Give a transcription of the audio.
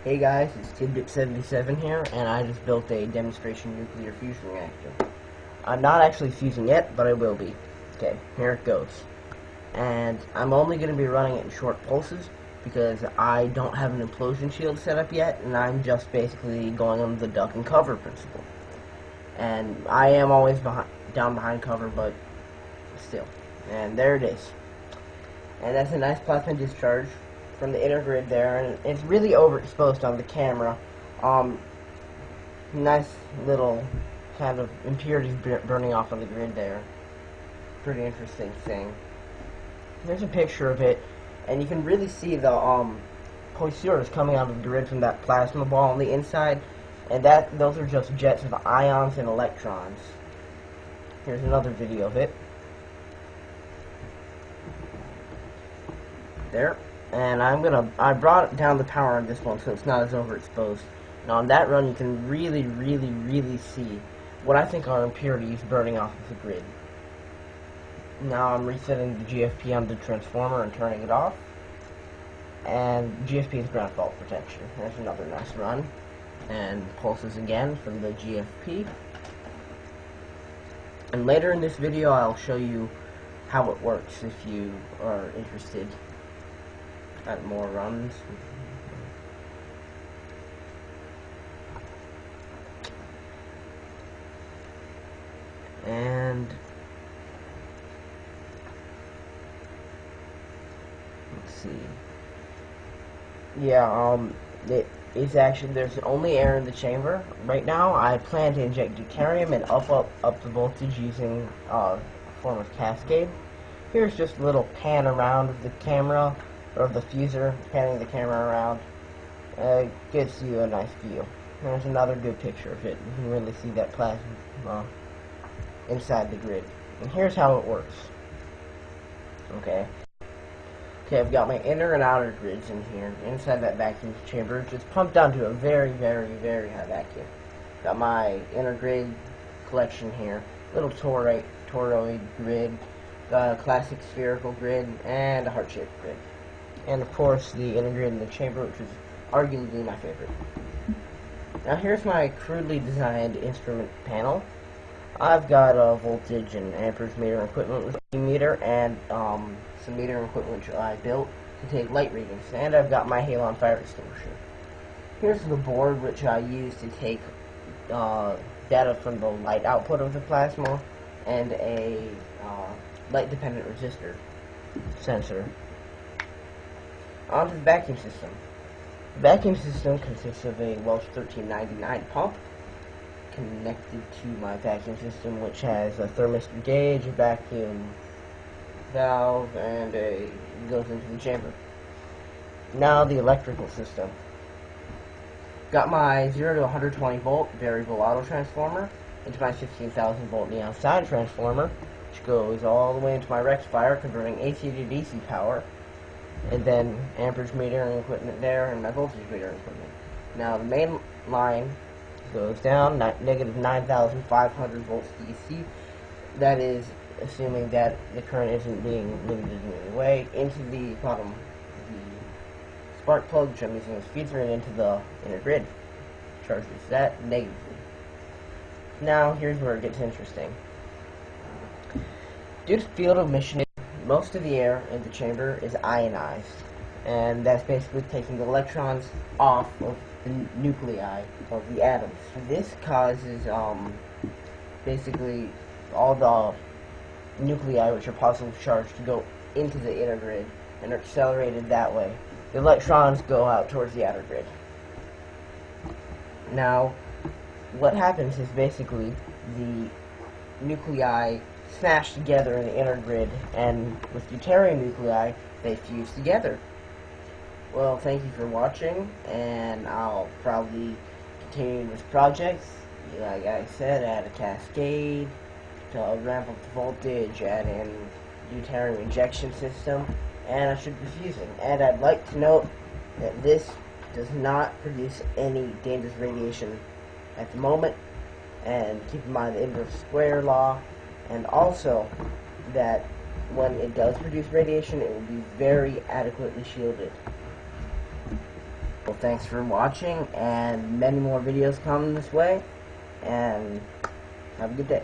Hey guys, it's Tidbit77 here, and I just built a demonstration nuclear fusion reactor. I'm not actually fusing yet, but I will be. Okay, here it goes. And I'm only going to be running it in short pulses, because I don't have an implosion shield set up yet, and I'm just basically going on the duck and cover principle. And I am always down behind cover, but still. And there it is. And that's a nice plasma discharge from the inner grid there, and it's really overexposed on the camera. Nice little kind of impurities burning off on the grid there. Pretty interesting thing. There's a picture of it, and you can really see the positures coming out of the grid from that plasma ball on the inside, and those are just jets of ions and electrons. Here's another video of it. There. And I brought down the power on this one so it's not as overexposed. And on that run you can really see what I think are impurities burning off of the grid. Now I'm resetting the GFP on the transformer and turning it off. And GFP is ground fault protection. There's another nice run. And pulses again from the GFP. And later in this video I'll show you how it works if you are interested. At more runs. And let's see. Yeah, it's actually, there's only air in the chamber right now. I plan to inject deuterium and up the voltage using a form of cascade. Here's just a little pan around of the camera, or the fuser, panning the camera around. Gives you a nice view. There's another good picture of it. You can really see that plasma inside the grid. And here's how it works. Okay, I've got my inner and outer grids in here. Inside that vacuum chamber, it's just pumped down to a very high vacuum. Got my inner grid collection here. Little toroid grid. Got a classic spherical grid, and a heart-shaped grid. And of course the inner grid in the chamber, which is arguably my favorite. Now here's my crudely designed instrument panel. I've got a voltage and amperage meter equipment with a meter, and some meter equipment which I built to take light readings. And I've got my halon fire extinguisher. Here's the board which I use to take data from the light output of the plasma, and a light dependent resistor sensor. Onto the vacuum system. The vacuum system consists of a Welch 1399 pump connected to my vacuum system, which has a thermistor gauge, a vacuum valve, and goes into the chamber. Now the electrical system. Got my 0 to 120 volt variable auto transformer into my 15,000 volt neon sign transformer, which goes all the way into my rectifier, converting AC to DC power. And then amperage meter and equipment there, and my voltage meter equipment. Now the main line goes down, negative 9,500 volts DC. That is assuming that the current isn't being limited in any way, into the bottom of the spark plug, which I'm using as feeder, and into the inner grid. Charges that negatively. Now here's where it gets interesting. Due to field emission, most of the air in the chamber is ionized, and that's basically taking the electrons off of the nuclei of the atoms. This causes basically all the nuclei which are positively charged to go into the inner grid and are accelerated that way. The electrons go out towards the outer grid. Now, what happens is basically the nuclei smash together in the inner grid, and with deuterium nuclei, they fuse together. Well, thank you for watching, and I'll probably continue this project. Like I said, add a cascade to ramp up the voltage, add in deuterium injection system, and I should be fusing. And I'd like to note that this does not produce any dangerous radiation at the moment, and keep in mind the inverse square law. And also that when it does produce radiation, it will be very adequately shielded. Well, thanks for watching, and many more videos coming this way, and have a good day.